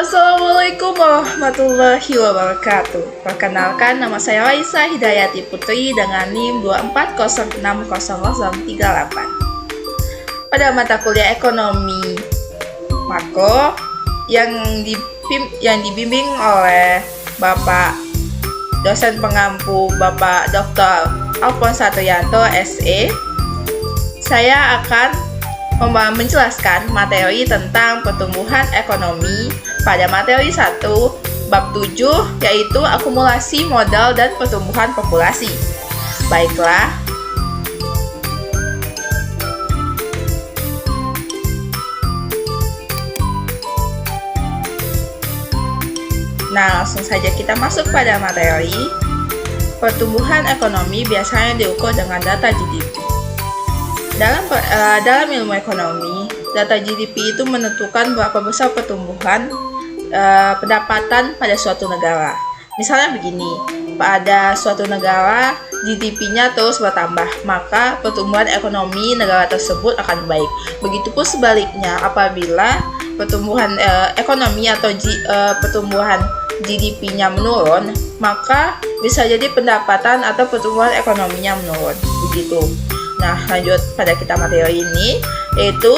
Assalamualaikum warahmatullahi wabarakatuh. Perkenalkan, nama saya Raisa Hidayati Putri dengan NIM 241600038. Pada mata kuliah ekonomi makro yang dibimbing oleh Bapak dosen pengampu Bapak Dr. Alphonse Satrianto SE, saya akan menjelaskan materi tentang pertumbuhan ekonomi pada materi 1 bab 7, yaitu akumulasi modal dan pertumbuhan populasi. Baiklah, nah langsung saja kita masuk pada materi. Pertumbuhan ekonomi biasanya diukur dengan data GDP. Dalam ilmu ekonomi, data GDP itu menentukan berapa besar pertumbuhan pendapatan pada suatu negara. Misalnya begini, pada suatu negara GDP-nya terus bertambah, maka pertumbuhan ekonomi negara tersebut akan baik. Begitupun sebaliknya, apabila pertumbuhan ekonomi atau pertumbuhan GDP-nya menurun, maka bisa jadi pendapatan atau pertumbuhan ekonominya menurun. Begitu. Nah, lanjut pada kita materi ini, yaitu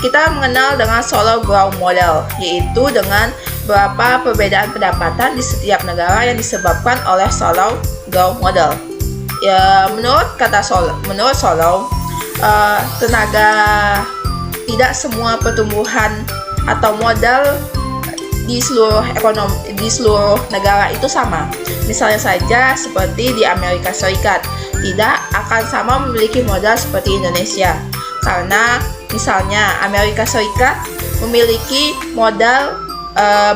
kita mengenal dengan Solow Growth Model, yaitu dengan berapa perbedaan pendapatan di setiap negara yang disebabkan oleh Solow Growth Model. Ya, menurut Solow, tidak semua pertumbuhan atau modal di seluruh negara itu sama. Misalnya saja seperti di Amerika Serikat, tidak akan sama memiliki modal seperti Indonesia. Karena misalnya Amerika Serikat memiliki modal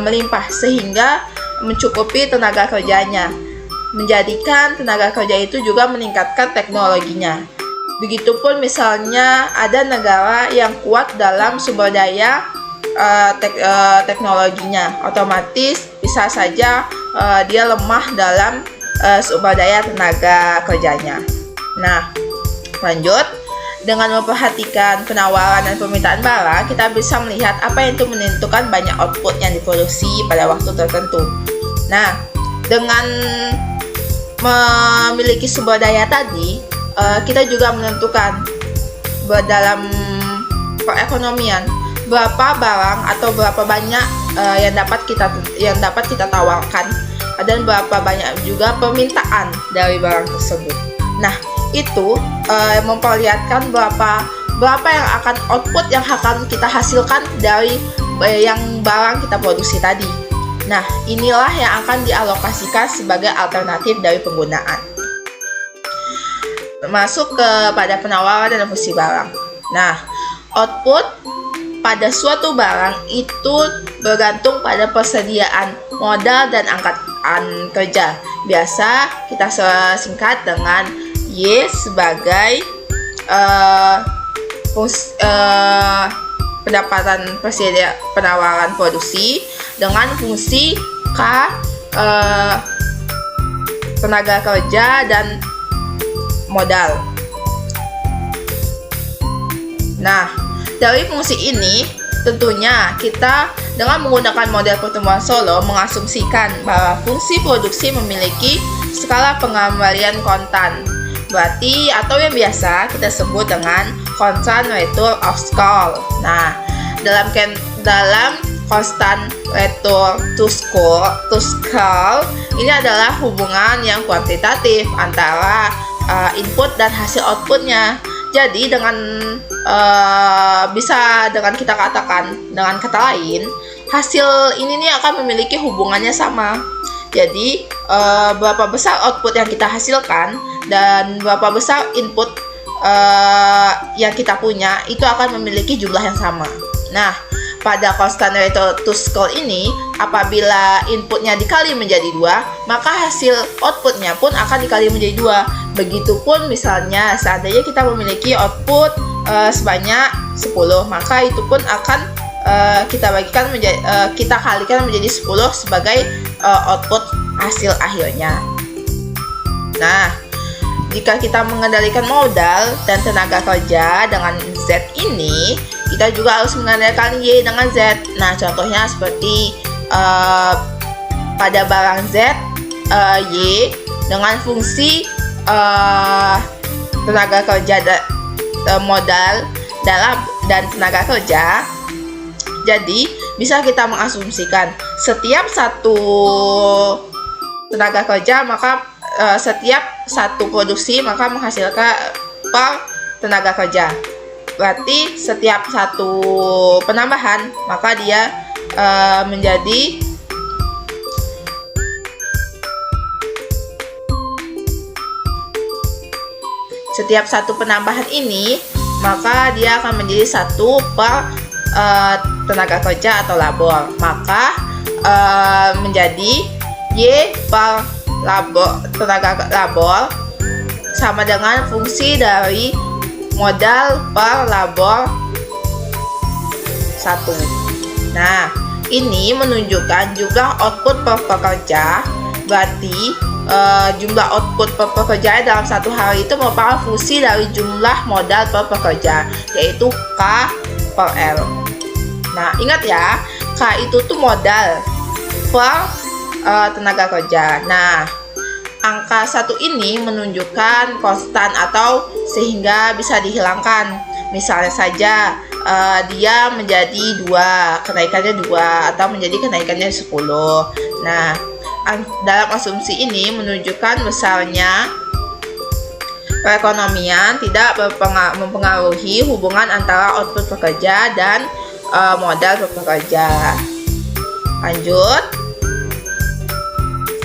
melimpah sehingga mencukupi tenaga kerjanya, menjadikan tenaga kerja itu juga meningkatkan teknologinya. Begitupun misalnya ada negara yang kuat dalam sumber daya teknologinya, otomatis bisa saja dia lemah dalam sumber daya tenaga kerjanya. Nah, lanjut, dengan memperhatikan penawaran dan permintaan barang, kita bisa melihat apa yang itu menentukan banyak output yang diproduksi pada waktu tertentu. Nah, dengan memiliki sumber daya tadi, kita juga menentukan dalam perekonomian berapa barang atau berapa banyak yang dapat kita tawarkan, dan berapa banyak juga permintaan dari barang tersebut. Nah, itu memperlihatkan berapa yang akan output yang akan kita hasilkan dari yang barang kita produksi tadi. Nah, inilah yang akan dialokasikan sebagai alternatif dari penggunaan. Masuk kepada penawaran dan fungsi barang. Nah, output pada suatu barang itu bergantung pada persediaan modal dan angkatan kerja. Biasa kita singkat dengan Y sebagai pendapatan penawaran produksi, dengan fungsi K tenaga kerja dan modal. Nah, dari fungsi ini, tentunya kita dengan menggunakan model pertumbuhan Solow mengasumsikan bahwa fungsi produksi memiliki skala pengembalian kontan. Berarti, atau yang biasa kita sebut dengan constant return of scale. Nah, dalam constant return to scale ini adalah hubungan yang kuantitatif antara input dan hasil outputnya. Jadi bisa kita katakan dengan kata lain, hasil ini nih akan memiliki hubungannya sama. Jadi berapa besar output yang kita hasilkan dan berapa besar input yang kita punya itu akan memiliki jumlah yang sama. Nah, pada constant return to scale ini, apabila inputnya dikali menjadi 2, maka hasil outputnya pun akan dikali menjadi 2. Begitupun misalnya seandainya kita memiliki output sebanyak 10, maka itu pun akan kita kalikan menjadi 10 sebagai output hasil akhirnya. Nah, jika kita mengendalikan modal dan tenaga kerja dengan Z ini, kita juga harus mengandalkan Y dengan Z. Nah, contohnya seperti pada barang Z, Y dengan fungsi tenaga kerja modal dan tenaga kerja. Jadi bisa kita mengasumsikan setiap satu tenaga kerja maka setiap satu produksi maka menghasilkan per tenaga kerja. Berarti setiap satu penambahan maka dia menjadi setiap satu penambahan ini maka dia akan menjadi 1 per tenaga kerja atau labor, maka menjadi Y per tenaga labor sama dengan fungsi dari modal per labor 1. Nah, ini menunjukkan jumlah output per pekerja. Berarti jumlah output per pekerja dalam satu hari itu merupakan fungsi dari jumlah modal per pekerja, yaitu K per L. Nah, ingat ya, K itu tuh modal per tenaga kerja. Nah, angka 1 ini menunjukkan konstan atau sehingga bisa dihilangkan. Misalnya saja dia menjadi 2, kenaikannya 2, atau menjadi kenaikannya 10. Nah, dalam asumsi ini menunjukkan besarnya perekonomian tidak mempengaruhi hubungan antara output pekerja dan modal per pekerja. Lanjut.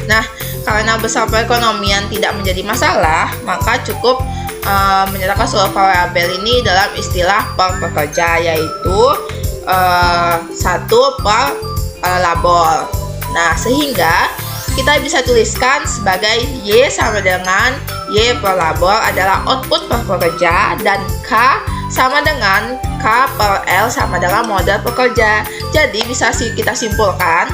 Nah, karena besar perekonomian tidak menjadi masalah, maka cukup menyatakan seluruh variabel ini dalam istilah per pekerja, yaitu 1 per labor. Nah, sehingga kita bisa tuliskan sebagai Y sama dengan Y per labor adalah output per pekerja, dan K sama dengan K per L sama dengan modal pekerja. Jadi bisa kita simpulkan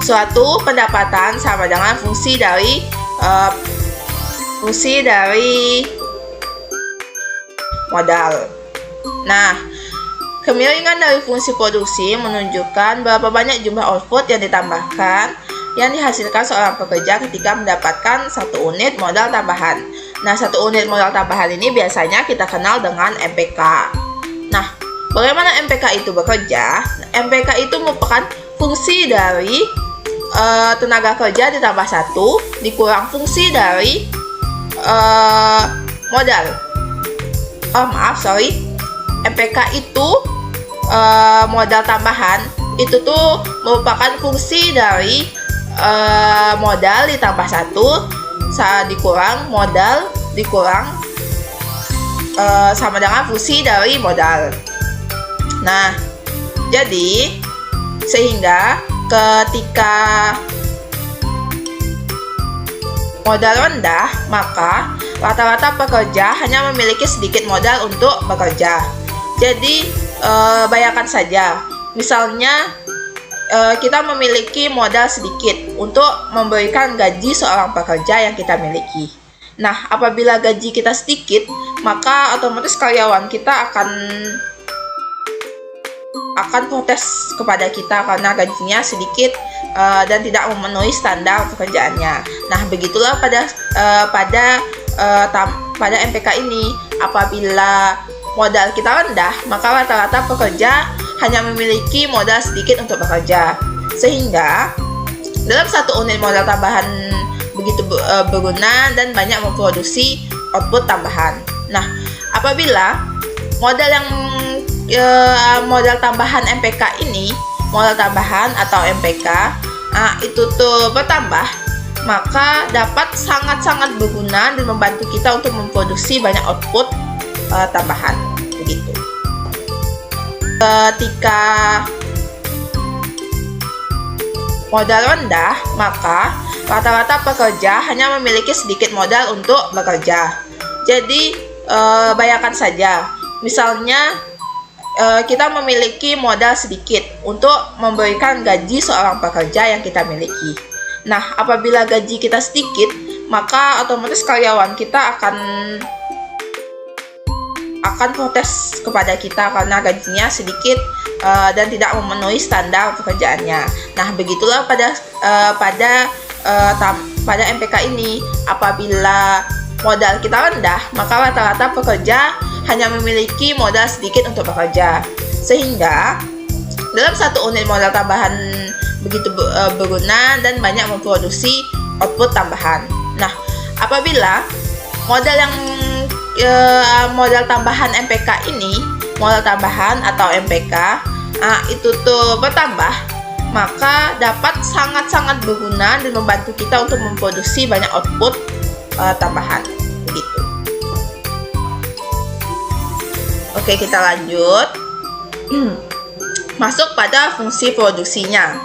suatu pendapatan sama dengan fungsi dari modal. Nah, kemiringan dari fungsi produksi menunjukkan berapa banyak jumlah output yang dihasilkan seorang pekerja ketika mendapatkan 1 unit modal tambahan. Nah, 1 unit modal tambahan ini biasanya kita kenal dengan MPK. Nah, bagaimana MPK itu bekerja? MPK itu merupakan fungsi dari tenaga kerja ditambah 1 dikurang fungsi dari modal. MPK itu modal tambahan itu tuh merupakan fungsi dari modal ditambah 1 dikurang modal dikurang sama dengan fungsi dari modal. Nah, jadi sehingga ketika modal rendah, maka rata-rata pekerja hanya memiliki sedikit modal untuk bekerja. Jadi bayangkan saja, misalnya kita memiliki modal sedikit untuk memberikan gaji seorang pekerja yang kita miliki. Nah, apabila gaji kita sedikit, maka otomatis karyawan kita akan protes kepada kita karena gajinya sedikit dan tidak memenuhi standar pekerjaannya. Nah, begitulah pada MPK ini. Apabila modal kita rendah, maka rata-rata pekerja hanya memiliki modal sedikit untuk bekerja, sehingga dalam 1 unit modal tambahan begitu berguna dan banyak memproduksi output tambahan. Nah, apabila modal tambahan MPK ini, modal tambahan atau MPK itu tuh bertambah, maka dapat sangat-sangat berguna dan membantu kita untuk memproduksi banyak output tambahan. Begitu. Ketika modal rendah, maka rata-rata pekerja hanya memiliki sedikit modal untuk bekerja. Jadi bayangkan saja, misalnya kita memiliki modal sedikit untuk memberikan gaji seorang pekerja yang kita miliki. Nah, apabila gaji kita sedikit, maka otomatis karyawan kita akan akan protes kepada kita karena gajinya sedikit dan tidak memenuhi standar pekerjaannya. Nah, begitulah pada MPK ini. Apabila modal kita rendah, maka rata-rata pekerja hanya memiliki modal sedikit untuk bekerja, sehingga dalam satu unit modal tambahan begitu berguna dan banyak memproduksi output tambahan. Nah, apabila modal tambahan MPK ini, modal tambahan atau MPK itu tuh bertambah, maka dapat sangat-sangat berguna dan membantu kita untuk memproduksi banyak output tambahan begitu. Oke, kita lanjut. Masuk pada fungsi produksinya.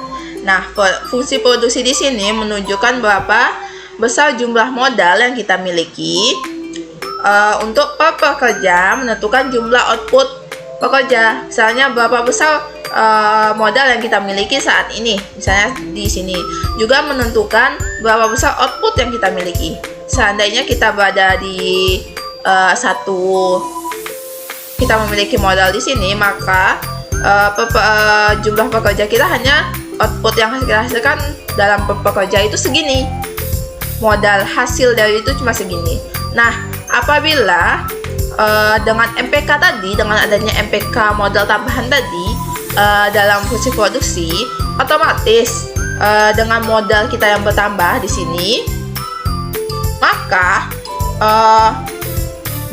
Nah, fungsi produksi di sini menunjukkan berapa besar jumlah modal yang kita miliki untuk per pekerja, menentukan jumlah output pekerja. Misalnya berapa besar modal yang kita miliki saat ini, misalnya di sini. Juga menentukan berapa besar output yang kita miliki. Seandainya kita berada di kita memiliki modal di sini, maka jumlah pekerja kita hanya output yang kita hasilkan dalam pekerja itu segini. Modal hasil dari itu cuma segini. Nah, apabila dengan MPK tadi, dengan adanya MPK modal tambahan tadi dalam fungsi produksi, otomatis dengan modal kita yang bertambah di sini, maka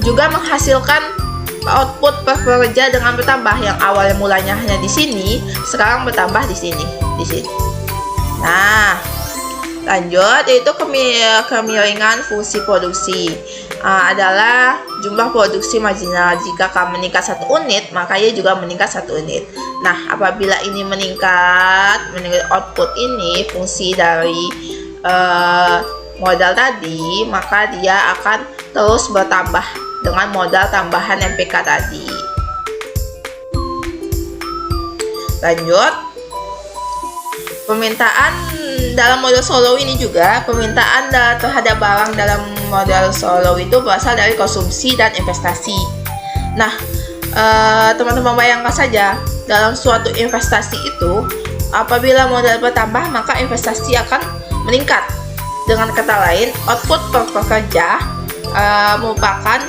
juga menghasilkan output per pekerja dengan bertambah, yang awalnya mulanya hanya di sini, sekarang bertambah di sini. Nah, lanjut, yaitu kemiringan fungsi produksi adalah jumlah produksi marginal. Jika K meningkat 1 unit, maka ia juga meningkat 1 unit. Nah, apabila ini meningkat output ini, fungsi dari modal tadi, maka dia akan terus bertambah dengan modal tambahan MPK tadi. Lanjut, permintaan dalam model solo ini juga, permintaan terhadap barang dalam model solo itu berasal dari konsumsi dan investasi. Nah, teman-teman bayangkan saja, dalam suatu investasi itu, apabila modal bertambah, maka investasi akan meningkat. Dengan kata lain, output per pekerja merupakan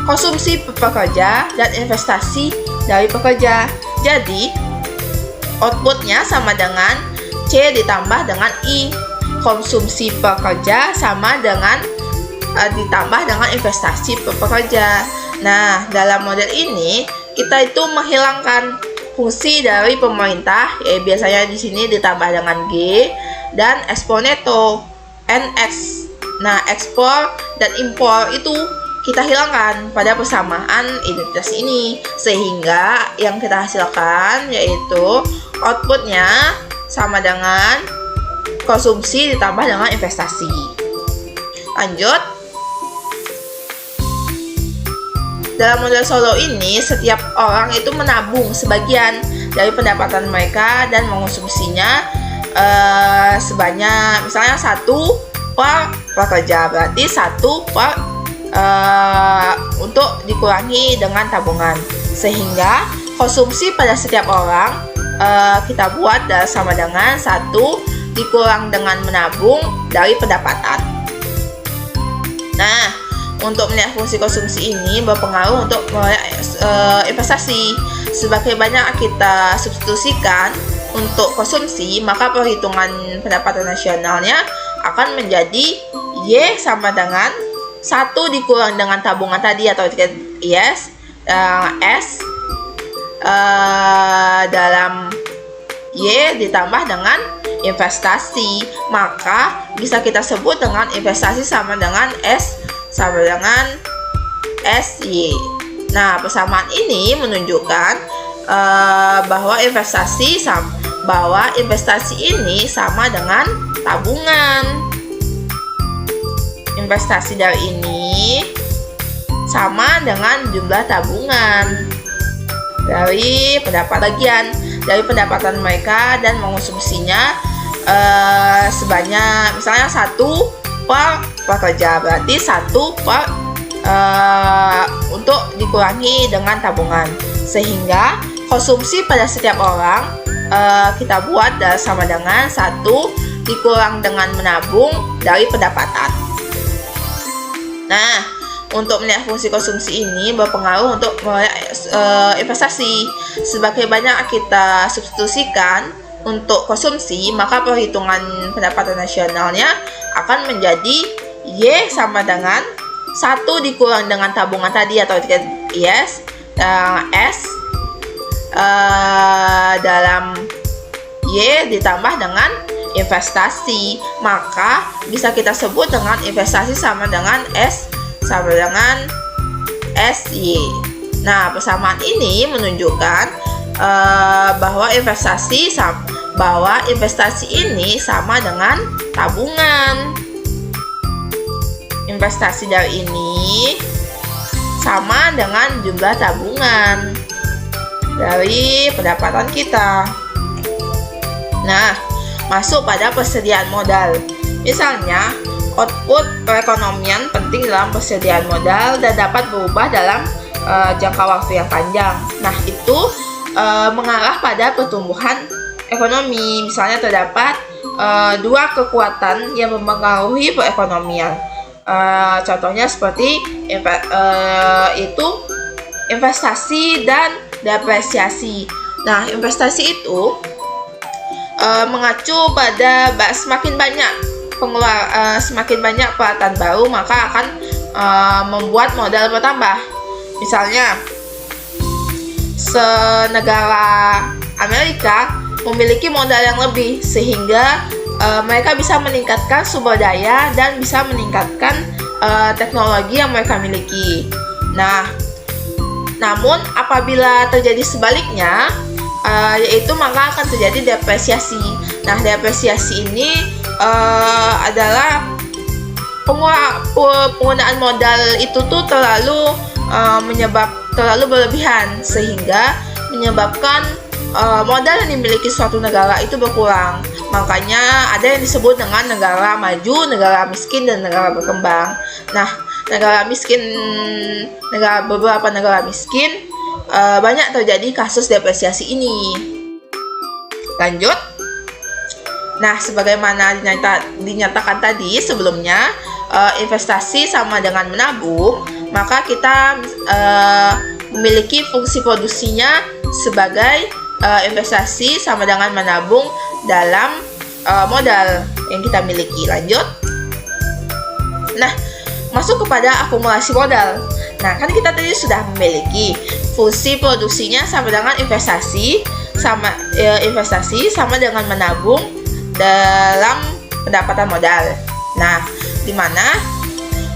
konsumsi pekerja dan investasi dari pekerja. Jadi, outputnya sama dengan C ditambah dengan I. Konsumsi pekerja sama dengan ditambah dengan investasi pekerja. Nah, dalam model ini kita itu menghilangkan fungsi dari pemerintah, ya biasanya di sini ditambah dengan G, dan eksponeto NX. Nah, ekspor dan impor itu kita hilangkan pada persamaan identitas ini, sehingga yang kita hasilkan yaitu outputnya sama dengan konsumsi ditambah dengan investasi. Lanjut, dalam model solo ini, setiap orang itu menabung sebagian dari pendapatan mereka dan mengonsumsinya sebanyak misalnya 1 per pekerja, berarti 1 per untuk dikurangi dengan tabungan, sehingga konsumsi pada setiap orang kita buat sama dengan 1 dikurang dengan menabung dari pendapatan. Nah, untuk melihat fungsi konsumsi ini berpengaruh untuk investasi. Sebagai banyak kita substitusikan untuk konsumsi, maka perhitungan pendapatan nasionalnya akan menjadi Y sama dengan 1 dikurang dengan tabungan tadi atau S dalam Y ditambah dengan investasi, maka bisa kita sebut dengan investasi sama dengan S sama dengan SY. Nah, persamaan ini menunjukkan bahwa investasi ini sama dengan tabungan. Investasi dari ini sama dengan jumlah tabungan dari dari pendapatan mereka dan mengonsumsinya sebanyak misalnya 1 per pekerja, berarti 1 per untuk dikurangi dengan tabungan, sehingga konsumsi pada setiap orang kita buat sama dengan 1 dikurang dengan menabung dari pendapatan. Nah, untuk melihat fungsi konsumsi ini berpengaruh untuk investasi. Semakin banyak kita substitusikan untuk konsumsi, maka perhitungan pendapatan nasionalnya akan menjadi Y sama dengan 1 dikurang dengan tabungan tadi atau S dalam Y ditambah dengan investasi, maka bisa kita sebut dengan investasi sama dengan S sama dengan SY. Nah, persamaan ini menunjukkan bahwa investasi ini sama dengan tabungan. Investasi dari ini sama dengan jumlah tabungan dari pendapatan kita. Nah, masuk pada persediaan modal. Misalnya, output perekonomian penting dalam persediaan modal dan dapat berubah dalam jangka waktu yang panjang. Nah, itu mengarah pada pertumbuhan ekonomi. Misalnya terdapat 2 kekuatan yang mempengaruhi perekonomian. Contohnya seperti itu investasi dan depresiasi. Nah, investasi itu mengacu pada semakin banyak peralatan baru, maka akan membuat modal bertambah. Misalnya, negara Amerika memiliki modal yang lebih, sehingga mereka bisa meningkatkan sumber daya dan bisa meningkatkan teknologi yang mereka miliki. Nah, namun apabila terjadi sebaliknya, yaitu maka akan terjadi depresiasi. Nah, depresiasi ini adalah penggunaan modal itu tuh terlalu berlebihan, sehingga menyebabkan modal yang dimiliki suatu negara itu berkurang. Makanya ada yang disebut dengan negara maju, negara miskin, dan negara berkembang. Nah, beberapa negara miskin banyak terjadi kasus depresiasi ini. Lanjut. Nah, sebagaimana dinyatakan tadi sebelumnya, investasi sama dengan menabung, maka kita memiliki fungsi produksinya sebagai investasi sama dengan menabung dalam modal yang kita miliki. Lanjut. Nah, masuk kepada akumulasi modal. Nah, kan kita tadi sudah memiliki fungsi produksinya sama dengan investasi sama dengan menabung dalam pendapatan modal. Nah, di mana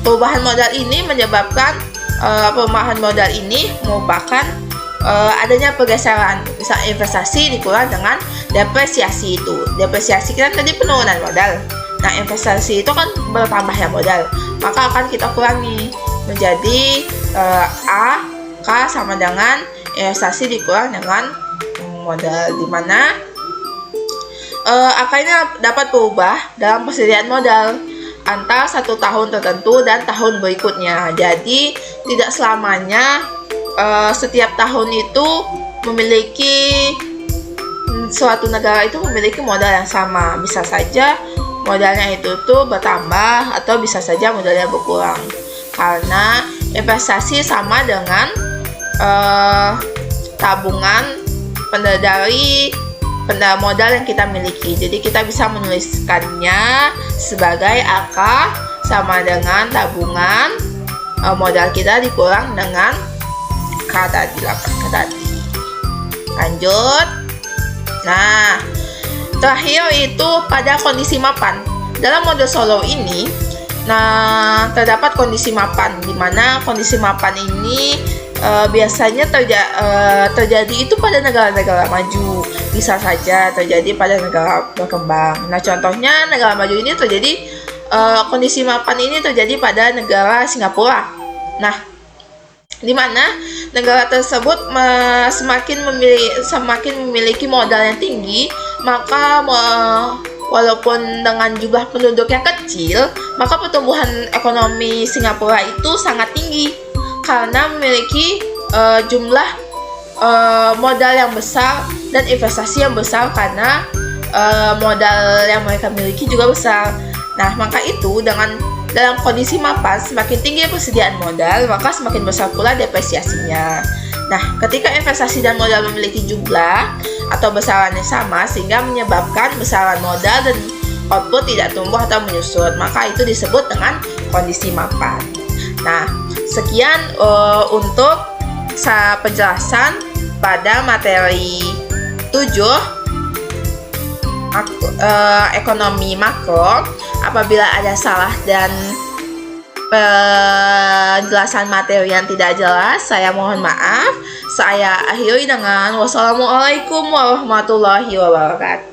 perubahan modal ini menyebabkan merupakan adanya pergeseran. Misal investasi dikurang dengan depresiasi itu. Depresiasi kan tadi penurunan modal. Nah, investasi itu kan bertambah ya modal. Maka akan kita kurangi menjadi K sama dengan investasi dikurang dengan modal, di mana angkanya dapat berubah dalam persediaan modal antara 1 tahun tertentu dan tahun berikutnya. Jadi tidak selamanya setiap tahun itu memiliki suatu negara itu memiliki modal yang sama. Bisa saja modalnya itu tuh bertambah atau bisa saja modalnya berkurang, karena investasi sama dengan tabungan dari modal yang kita miliki. Jadi kita bisa menuliskannya sebagai AK sama dengan tabungan modal kita dikurang dengan K tadi, 8K tadi. Lanjut. Nah, terakhir itu pada kondisi mapan. Dalam model Solow ini, terdapat kondisi mapan, di mana kondisi mapan ini biasanya terjadi itu pada negara-negara maju, bisa saja terjadi pada negara berkembang. Nah, contohnya negara maju ini terjadi kondisi mapan ini terjadi pada negara Singapura. Nah, di mana negara tersebut semakin memiliki modal yang tinggi, maka walaupun dengan jumlah penduduk yang kecil, maka pertumbuhan ekonomi Singapura itu sangat tinggi karena memiliki jumlah modal yang besar dan investasi yang besar karena modal yang mereka miliki juga besar. Nah, maka itu dalam kondisi mapan, semakin tinggi persediaan modal, maka semakin besar pula depresiasinya. Nah, ketika investasi dan modal memiliki jumlah atau besaran yang sama sehingga menyebabkan besaran modal dan output tidak tumbuh atau menyusut, maka itu disebut dengan kondisi mapan. Nah, sekian untuk penjelasan pada materi 7 ekonomi makro. Apabila ada salah dan penjelasan materi yang tidak jelas, saya mohon maaf. Saya akhiri dengan wassalamualaikum warahmatullahi wabarakatuh.